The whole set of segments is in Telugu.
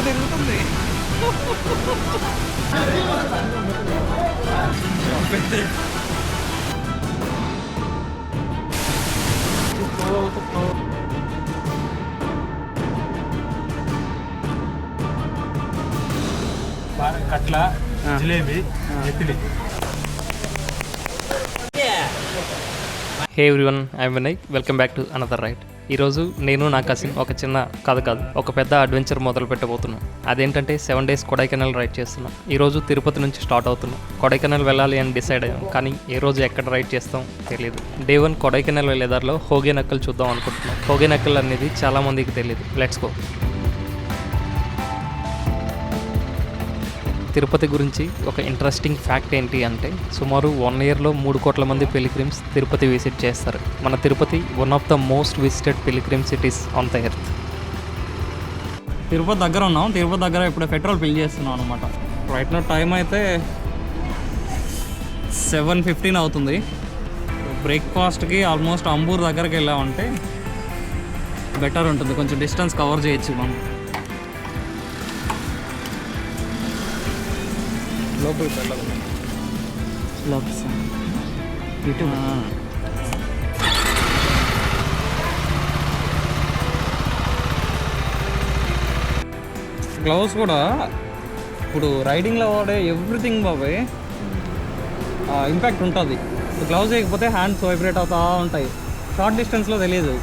ఎట్లా తిరుగుతుంది. కట్ల, జిలేబీ, నెత్తిలి. Hey everyone, I'm Vinay. Welcome back to another ride. ఈరోజు నేను నా కజిన్ ఒక చిన్న కాదు ఒక పెద్ద అడ్వెంచర్ మొదలు పెట్టబోతున్నాం. అదేంటంటే 7 days కొడైకెనాల్ రైడ్ చేస్తున్నాం. ఈరోజు తిరుపతి నుంచి స్టార్ట్ అవుతున్నాం. కొడైకెనాల్ వెళ్ళాలి అని డిసైడ్ అయ్యాం, కానీ ఏ రోజు ఎక్కడ రైడ్ చేస్తాం తెలియదు. డే 1 కొడైకెనాల్ వెళ్ళేదారిలో హోగేనక్కల్ చూద్దాం అనుకుంటున్నాం. హోగేనక్కల్ అనేది చాలా మందికి తెలియదు. Let's go. తిరుపతి గురించి ఒక ఇంట్రెస్టింగ్ ఫ్యాక్ట్ ఏంటి అంటే, సుమారు 1 yearలో 3 కోట్ల మంది పిలిగ్రిమ్స్ తిరుపతి విజిట్ చేస్తారు. మన Tirupati one of the most visited pilgrim cities on the earth. Tirupati దగ్గర ఉన్నాం. తిరుపతి దగ్గర ఇప్పుడు పెట్రోల్ ఫిల్ చేస్తున్నాం అనమాట. రైట్ నో టైం అయితే 7:15 అవుతుంది. బ్రేక్ఫాస్ట్కి ఆల్మోస్ట్ అంబూర్ దగ్గరికి వెళ్ళామంటే బెటర్ ఉంటుంది, కొంచెం డిస్టెన్స్ కవర్ చేయొచ్చు మనం. లోపలికి వెళ్ళాలి. గ్లౌస్ కూడా ఇప్పుడు రైడింగ్లో వాడే ఎవ్రీథింగ్ బాబాయ్ ఇంపాక్ట్ ఉంటుంది. గ్లౌస్ వేయకపోతే హ్యాండ్స్ వైబ్రేట్ అవుతూ ఉంటాయి. షార్ట్ డిస్టెన్స్లో తెలియదు,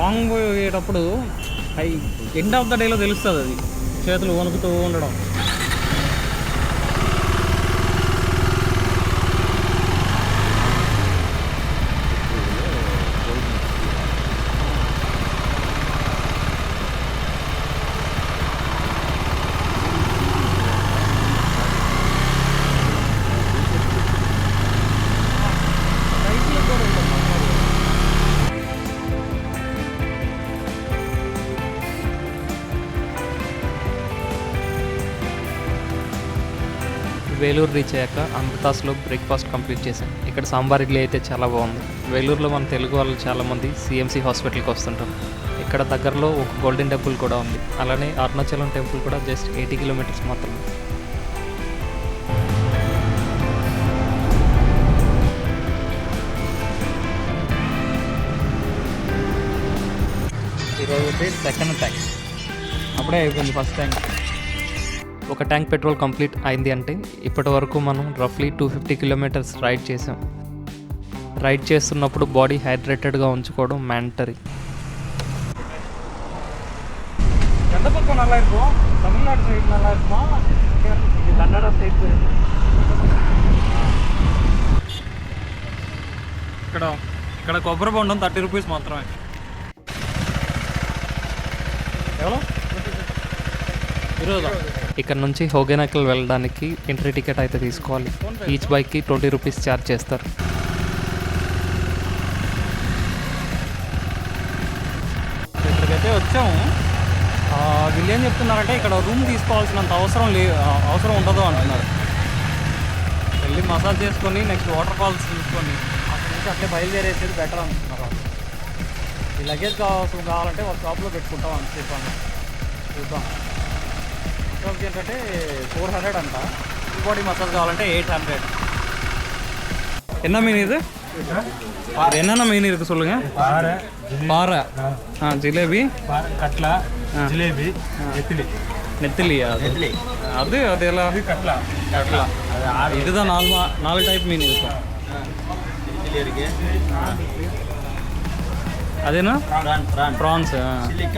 లాంగ్ పోయేటప్పుడు ఎండ్ ఆఫ్ ద డేలో తెలుస్తుంది అది, చేతులు వణుకుతూ ఉండడం. వేలూరు రీచ్ అయ్యాక అమృతాస్లో బ్రేక్ఫాస్ట్ కంప్లీట్ చేశాం. ఇక్కడ సాంబార్ ఇడ్లీ అయితే చాలా బాగుంది. వేలూరులో మన తెలుగు వాళ్ళు చాలామంది సిఎంసి హాస్పిటల్కి వస్తుంటారు. ఇక్కడ దగ్గరలో ఒక గోల్డెన్ టెంపుల్ కూడా ఉంది. అలానే అరుణాచలం టెంపుల్ కూడా జస్ట్ 80 kilometers మాత్రమే. ఈరోజు సెకండ్ ట్యాంక్, అప్పుడే అయిపోయింది ఫస్ట్ ట్యాంక్. ఒక ట్యాంక్ పెట్రోల్ కంప్లీట్ అయింది అంటే ఇప్పటి వరకు మనం రఫ్లీ 250 kilometers రైడ్ చేసాం. రైడ్ చేస్తున్నప్పుడు బాడీ హైడ్రేటెడ్గా ఉంచుకోవడం మ్యాండటరీ. எந்த பக்கம் நல்லா இருக்கும்? தமிழ்நாடு சைடு நல்லா இருக்குமா, இது கன்னடா சைடு? ఇక్కడ కొబ్బరి బొండం 30 rupees మాత్రమే. ఎవరో ఇక్కడ నుంచి హోగేనక్కల్ వెళ్ళడానికి ఎంట్రీ టికెట్ అయితే తీసుకోవాలి. ఈచ్ బైక్కి 20 rupees ఛార్జ్ చేస్తారు. ఇక్కడికైతే వచ్చాము. వీళ్ళు ఏం చెప్తున్నారంటే ఇక్కడ రూమ్ తీసుకోవాల్సినంత అవసరం ఉండదు అంటున్నారు. వెళ్ళి మసాజ్ చేసుకొని నెక్స్ట్ వాటర్ ఫాల్స్ చూసుకొని అక్కడి నుంచి అట్లే బయలుదేరేసేది బెటర్ అంటున్నారు. ఈ లగేజ్ కావాలంటే ఒక షాప్లో పెట్టుకుంటాం అని చెప్పాను. చూద్దాం. షాప్కి ఏంటంటే 400 అంట. ఫుల్ బాడీ మసాజ్ కావాలంటే 800. என்ன மீன் இது? என்னென்ன மீன் இருக்கு சொல்லுங்க. பாறை, జిలేబీ, కట్ల, జిలేబీ, నెత్తిలి. నెత్తిలియా? அது ఎలా? కట్ల. இதுதான் 4 டைப் மீன் இருக்கும். అదేనా ప్రాన్స్?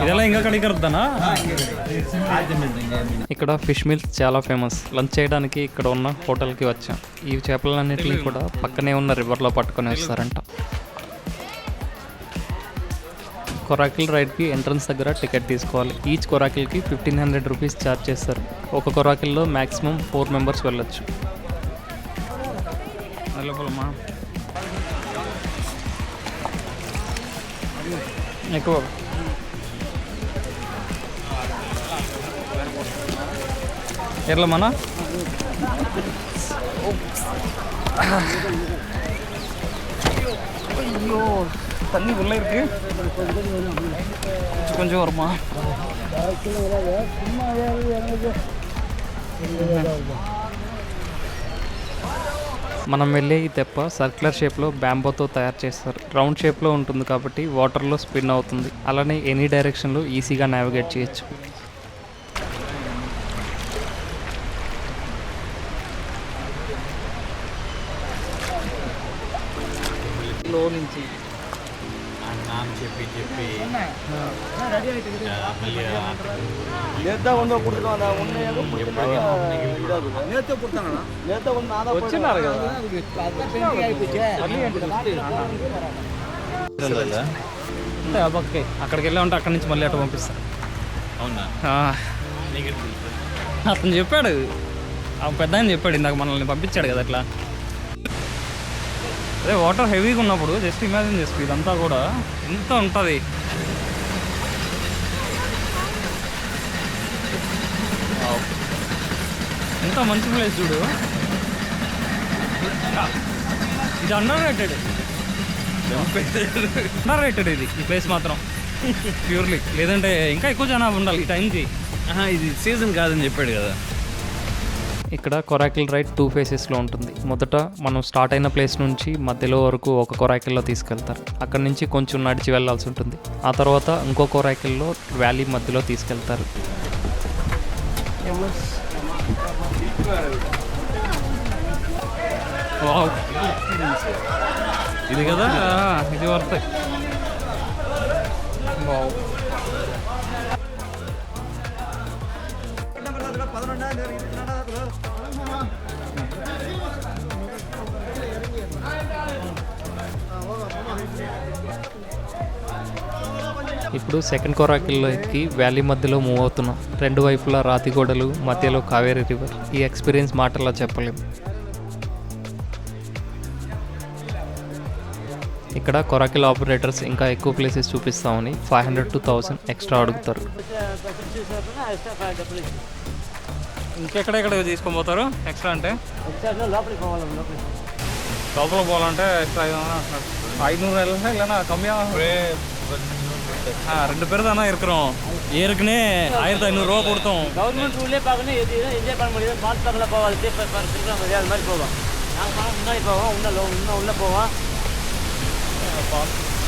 இதெல்லாம் எங்கே கிடைக்கிறது தானா? ఇక్కడ ఫిష్ మీల్స్ చాలా ఫేమస్. లంచ్ చేయడానికి ఇక్కడ ఉన్న హోటల్కి వచ్చాం. ఈ చేపలన్నింటినీ కూడా పక్కనే ఉన్న రివర్లో పట్టుకొని వస్తారంట. కొరాకిల్ రైడ్కి ఎంట్రన్స్ దగ్గర టికెట్ తీసుకోవాలి. ఈచ్ కొరాకిల్కి 1500 rupees ఛార్జ్ చేస్తారు. ఒక కొరాకిల్లో మ్యాక్సిమం 4 members వెళ్ళొచ్చు. లోపలమ్మా ఎక్కువ ఎర్లమ్మా. ஐயோ தண்ணி உள்ளே இருக்கு, கொஞ்சம் வருமா? మనం వెళ్ళే ఈ తెప్ప సర్క్యులర్ షేప్లో బ్యాంబోతో తయారు చేస్తారు. రౌండ్ షేప్లో ఉంటుంది కాబట్టి వాటర్లో స్పిన్ అవుతుంది. అలానే ఎనీ డైరెక్షన్లో ఈజీగా నావిగేట్ చేయొచ్చు. లో నుంచి వచ్చినారు కదా అంటే ఆ పక్కకి అక్కడికి వెళ్ళా ఉంటే అక్కడి నుంచి మళ్ళీ అటు పంపిస్తారు. అవునా? అతను చెప్పాడు, ఆ పెద్ద ఆయన చెప్పాడు ఇందాక మనల్ని పంపించాడు కదా అట్లా. అదే వాటర్ హెవీగా ఉన్నప్పుడు జస్ట్ ఇమాజిన్ చేసుకో ఇదంతా కూడా ఎంత ఉంటుంది. ఎంత మంచి ప్లేస్ చూడు. ఇది అండర్ రేటెడ్ ఇది ఈ ప్లేస్ మాత్రం ప్యూర్లీ. లేదంటే ఇంకా ఎక్కువ జనాభా ఉండాలి ఈ టైంకి. ఇది సీజన్ కాదని చెప్పాడు కదా. ఇక్కడ కొరాకిల్ రైడ్ 2 ఫేసెస్లో ఉంటుంది. మొదట మనం స్టార్ట్ అయిన ప్లేస్ నుంచి మధ్యలో వరకు ఒక కొరాకిల్లో తీసుకెళ్తారు. అక్కడ నుంచి కొంచెం నడిచి వెళ్ళాల్సి ఉంటుంది. ఆ తర్వాత ఇంకో కొరాకిల్లో వ్యాలీ మధ్యలో తీసుకెళ్తారు. ఇది కదా, ఇది వర్త్. ఇప్పుడు సెకండ్ కొరాకిల్లో ఎక్కి వ్యాలీ మధ్యలో మూవ్ అవుతున్నాం. రెండు వైపులా రాతి గోడలు, మధ్యలో కావేరీ రివర్. ఈ ఎక్స్పీరియన్స్ మాటల్లో చెప్పలేము. ఇక్కడ కొరాకిల్ ఆపరేటర్స్ ఇంకా ఎక్కువ ప్లేసెస్ చూపిస్తామని 500 to 1000 ఎక్స్ట్రా అడుగుతారు. ఇంకెక్కడెక్కడ తీసుకొని పోతారు ఎక్స్ట్రా అంటే? లోపల పోవాలంటే ఎక్స్ట్రా 500 இல்லைன்னா கம்மியாக 2 பேர் தானே இருக்கிறோம். ஏற்கனவே 1500 ரூபா கொடுத்தோம். கவர்மெண்ட் ரூல்லே பார்க்கணும், எது என்ஜாய் பண்ண முடியாது. பார்த்து பக்கத்தில் போவாது, திருக்கிற மாதிரி அது மாதிரி போவோம். நாங்கள் முன்னாடி போவோம், இன்னும் உள்ளே போவோம்.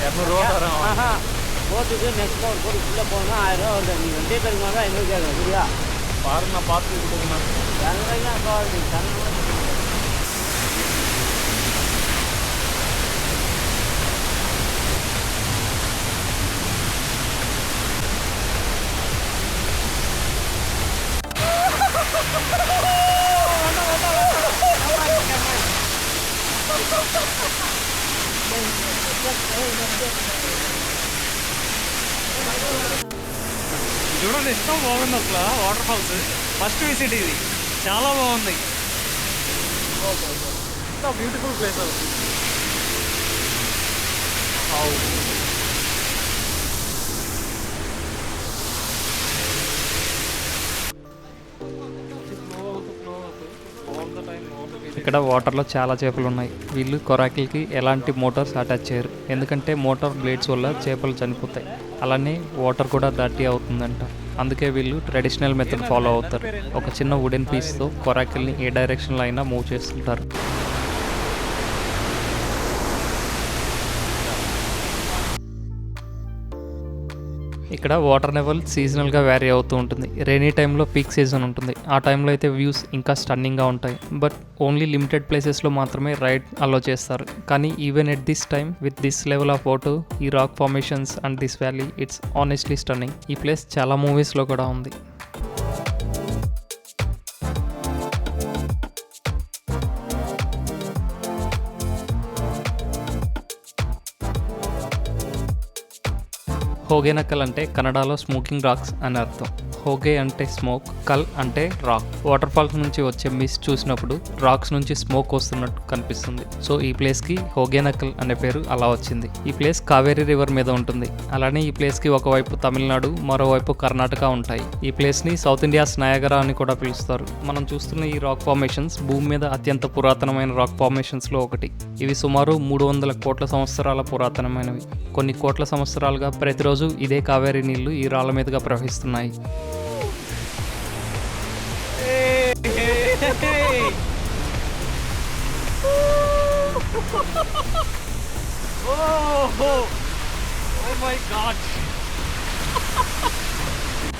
200 ரூபா தரோம். போட்டுக்கு நெக்ஸ்ட் ஒரு கோடி உள்ளே போகணும்னா 1000 ரூபா வருது. நீங்கள் 2 பேருக்கு வாங்க, 500 கேட்குறேன். சரியா? பாருங்க, நான் பார்த்து கொடுக்கணும். చూడండి ఎంత బాగుంది అసలు వాటర్ ఫాల్స్. ఫస్ట్ విజిట్ ఇది, చాలా బాగుంది. ఎంత బ్యూటిఫుల్ ప్లేస్ అది. ఇక్కడ వాటర్లో చాలా చేపలు ఉన్నాయి. వీళ్ళు కొరాకిల్కి ఎలాంటి మోటార్స్ అటాచ్ చేయరు, ఎందుకంటే మోటార్ బ్లేడ్స్ వల్ల చేపలు చనిపోతాయి. అలానే వాటర్ కూడా డర్టీ అవుతుందంట. అందుకే వీళ్ళు ట్రెడిషనల్ మెథడ్ ఫాలో అవుతారు. ఒక చిన్న వుడెన్ పీస్తో కొరాకిల్ని ఏ డైరెక్షన్లో అయినా మూవ్ చేస్తుంటారు. ఇక్కడ వాటర్ లెవెల్ సీజనల్గా వ్యారీ అవుతూ ఉంటుంది. రెయినీ టైంలో పీక్ సీజన్ ఉంటుంది. ఆ టైంలో అయితే వ్యూస్ ఇంకా స్టన్నింగ్గా ఉంటాయి. బట్ ఓన్లీ లిమిటెడ్ ప్లేసెస్లో మాత్రమే రైడ్ అలో చేస్తారు. కానీ even at this time with this level of water, ఈ rock formations and this valley, it's honestly stunning. ఈ ప్లేస్ చాలా మూవీస్లో కూడా ఉంది. హోగేనకల్ అంటే కన్నడలో స్మోకింగ్ రాక్స్ అని అర్థం. హోగే అంటే స్మోక్, కల్ అంటే రాక్. వాటర్ ఫాల్స్ నుంచి వచ్చే మిస్ట్ చూసినప్పుడు రాక్స్ నుంచి స్మోక్ వస్తున్నట్టు కనిపిస్తుంది. సో ఈ ప్లేస్కి హోగేనకల్ అనే పేరు అలా వచ్చింది. ఈ ప్లేస్ కావేరీ రివర్ మీద ఉంటుంది. అలానే ఈ ప్లేస్కి ఒకవైపు తమిళనాడు, మరోవైపు కర్ణాటక ఉంటాయి. ఈ ప్లేస్ని సౌత్ ఇండియాస్ నయాగరా అని కూడా పిలుస్తారు. మనం చూస్తున్న ఈ రాక్ ఫార్మేషన్స్ భూమి మీద అత్యంత పురాతనమైన రాక్ ఫార్మేషన్స్లో ఒకటి. ఇవి సుమారు 300 కోట్ల సంవత్సరాల పురాతనమైనవి. కొన్ని కోట్ల సంవత్సరాలుగా ప్రతిరోజు ఈరోజు ఇదే కావేరీ నీళ్లు ఈ రాళ్ళ మీదుగా ప్రవహిస్తున్నాయి.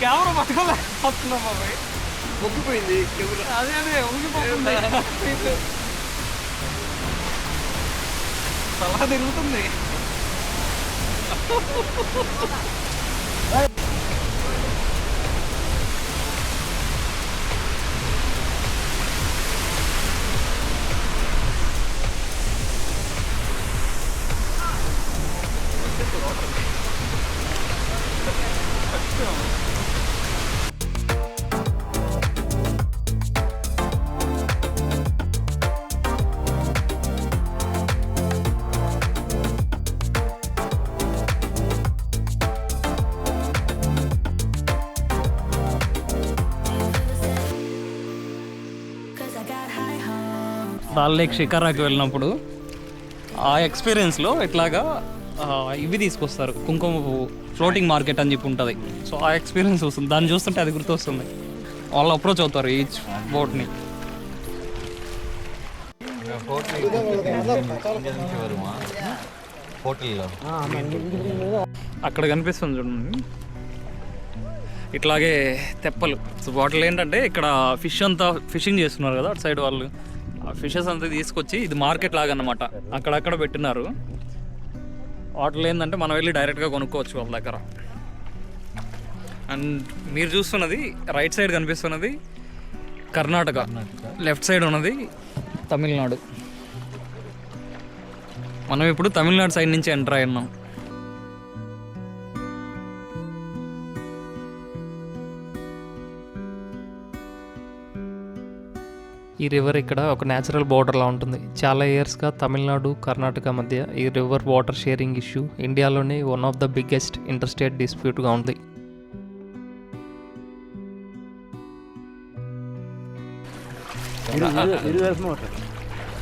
కెమెరా పట్టుకోలేకపోతున్నా బాబాయ్, మొగ్గిపోయింది అదే ఊగిపోతుంది, అలా తిరుగుతుంది. డాల్ లేక్ షికారాకి వెళ్ళినప్పుడు ఆ ఎక్స్పీరియన్స్లో ఇట్లాగా ఇవి తీసుకొస్తారు, కుంకుమ పువ్వు ఫ్లోటింగ్ మార్కెట్ అని చెప్పి ఉంటుంది. సో ఆ ఎక్స్పీరియన్స్ వస్తుంది, దాన్ని చూస్తుంటే అది గుర్తొస్తుంది. వాళ్ళు అప్రోచ్ అవుతారు ఈచ్ బోట్ని. అక్కడ కనిపిస్తుంది చూడండి ఇట్లాగే తెప్పలు. సో వాటిలో ఏంటంటే ఇక్కడ ఫిష్ అంతా ఫిషింగ్ చేస్తున్నారు కదా అటు సైడ్ వాళ్ళు, ఆ ఫిషెస్ అంతా తీసుకొచ్చి ఇది మార్కెట్ లాగా అన్నమాట అక్కడక్కడ పెట్టినారు. వాటిలో ఏంటంటే మనం వెళ్ళి డైరెక్ట్గా కొనుక్కోవచ్చు వాళ్ళ దగ్గర. అండ్ మీరు చూస్తున్నది రైట్ సైడ్ కనిపిస్తున్నది కర్ణాటక, లెఫ్ట్ సైడ్ ఉన్నది తమిళనాడు. మనం ఇప్పుడు తమిళనాడు సైడ్ నుంచి ఎంటర్ అయ్యాం. ఈ రివర్ ఇక్కడ ఒక న్యాచురల్ బోర్డర్లా ఉంటుంది. చాలా ఇయర్స్గా తమిళనాడు కర్ణాటక మధ్య ఈ రివర్ వాటర్ షేరింగ్ ఇష్యూ ఇండియాలోనే one of the biggest interstate డిస్ప్యూట్గా ఉంది.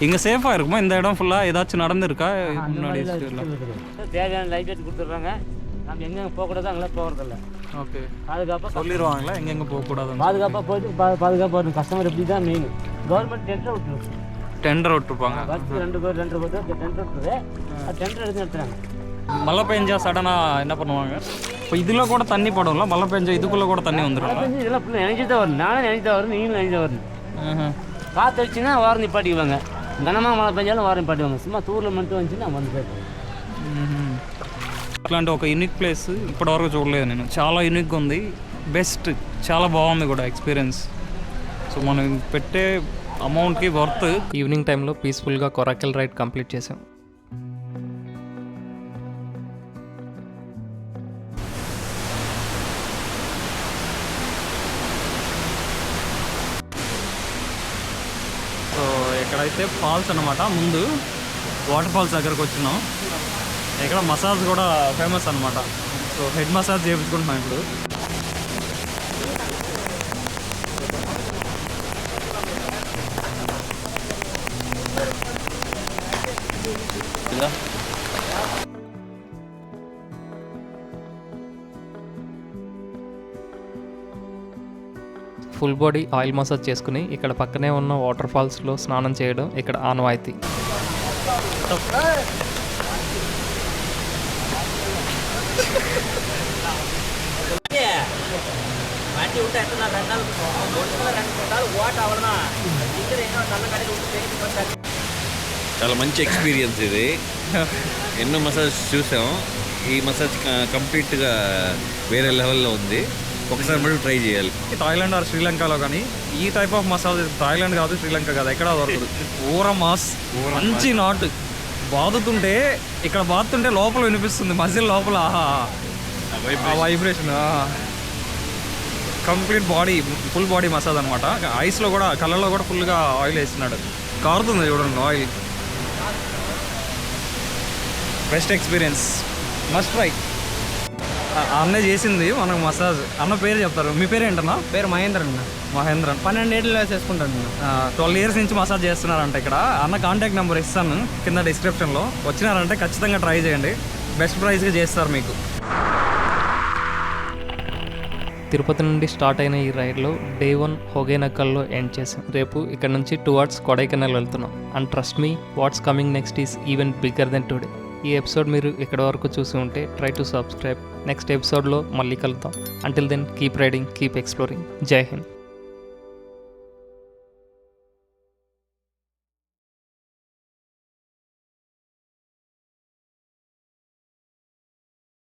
இங்கே சேஃபாக இருக்குமா இந்த இடம் ஃபுல்லாக ஏதாச்சும் நடந்திருக்கா? தேவையான லைட் வச்சு கொடுத்துட்றாங்க. நம்ம எங்கெங்கே போகக்கூடாது அங்கெல்லாம் போகிறதில்ல. ஓகே, பாதுகாப்பாக சொல்லிடுவாங்களா எங்கெங்கே போகக்கூடாது? பாதுகாப்பாக போயிட்டு பாதுகாப்பாக வரணும். கஸ்டமர் எப்படி தான் மெயின். கவர்மெண்ட் டெண்டர் விட்டுருவோம், டெண்டர் விட்டுருப்பாங்க. வருஷத்துக்கு 2 பேர் டெண்டர் விட்டுருது. அது டெண்டர் எடுத்து நடத்துகிறாங்க. மழை பெஞ்சா சடனாக என்ன பண்ணுவாங்க? இப்போ இதில் கூட தண்ணி படும்ல, மழை பெஞ்சா இதுக்குள்ளே கூட தண்ணி வந்துடும். இதெல்லாம் ஃபுல்லாக நினைச்சி தான் வரணும். நானும் நினைச்சி தான் வரணும், நீங்களும் நினைச்சி தான் வரணும். காற்று அடிச்சுன்னா வாரம் நிப்பாட்டிக்குவாங்க, கனமாக மழை பெஞ்சாலும் வாரம் நிப்பாட்டிவாங்க. சும்மா தூரில் மட்டும் வந்துச்சுன்னா வந்து போயிடுவாங்க. ఇట్లాంటి ఒక యూనిక్ ప్లేస్ ఇప్పటివరకు చూడలేదు నేను. చాలా యూనిక్గా ఉంది, బెస్ట్, చాలా బాగుంది కూడా ఎక్స్పీరియన్స్. సో మనం పెట్టే అమౌంట్కి వర్త్. ఈవినింగ్ టైంలో పీస్ఫుల్గా కొరాకెల్ రైడ్ కంప్లీట్ చేసాం. సో ఇక్కడైతే ఫాల్స్ అన్నమాట. ముందు వాటర్ ఫాల్స్ దగ్గరకు వచ్చినాం. ఇక్కడ మసాజ్ కూడా ఫేమస్ అనమాట. సో హెడ్ మసాజ్ చేయించుకుంటున్నాం ఇప్పుడు. ఫుల్ బాడీ ఆయిల్ మసాజ్ చేసుకుని ఇక్కడ పక్కనే ఉన్న వాటర్ ఫాల్స్లో స్నానం చేయడం ఇక్కడ ఆనవాయితీ. வண்டி விட்டு எத்தனை 2 நாள் 2 நாள் ஓட்ட அவ்வளோதான். நல்ல கடையில் చాలా మంచి ఎక్స్పీరియన్స్ ఇది. ఎన్నో మసాజ్ చూసాం, ఈ మసాజ్ కంప్లీట్గా వేరే లెవెల్లో ఉంది. ఒకసారి మళ్ళీ ట్రై చేయాలి. థాయిలాండ్ ఆర్ శ్రీలంకలో కానీ ఈ టైప్ ఆఫ్ మసాజ్ థాయిలాండ్ కాదు, శ్రీలంక కాదు, ఎక్కడ దొరకదు. ఊర మాస్, మంచి నాటు బాదుతుంటే, ఇక్కడ బాదుతుంటే లోపల వినిపిస్తుంది, మజిల్ లోపల vibration. Complete body, full body massage అనమాట. ఐస్లో కూడా, కళ్ళలో కూడా ఫుల్గా ఆయిల్ వేస్తున్నాడు, కారుతుంది చూడండి oil. Best experience, must try. అన్న చేసింది మనకు మసాజ్. అన్న పేరు చెప్తారు, మీ పేరు ఏంటన్నా? పేరు మహేంద్రన్. మహేంద్రన్ 12 ఏళ్ళు చేసుకుంటాను. 12 ఇయర్స్ నుంచి మసాజ్ చేస్తున్నారంట ఇక్కడ. అన్న కాంటాక్ట్ నెంబర్ ఇస్తాను కింద డిస్క్రిప్షన్లో. వచ్చినారంటే ఖచ్చితంగా ట్రై చేయండి, బెస్ట్ ప్రైస్గా చేస్తారు మీకు. తిరుపతి నుండి స్టార్ట్ అయిన ఈ రైడ్లో డే 1 హోగేనకల్లో ఎండ్ చేసాం. రేపు ఇక్కడ నుంచి టువర్డ్స్ కొడైకెనాల్ వెళ్తున్నాం. And trust me, what's coming next is even bigger than today. ఈ ఎపిసోడ్ మీరు ఇక్కడ వరకు చూసి ఉంటే ట్రై టు సబ్స్క్రైబ్. నెక్స్ట్ ఎపిసోడ్లో మళ్ళీ కలుద్దాం. Until then keep riding, keep exploring. Jai Hind.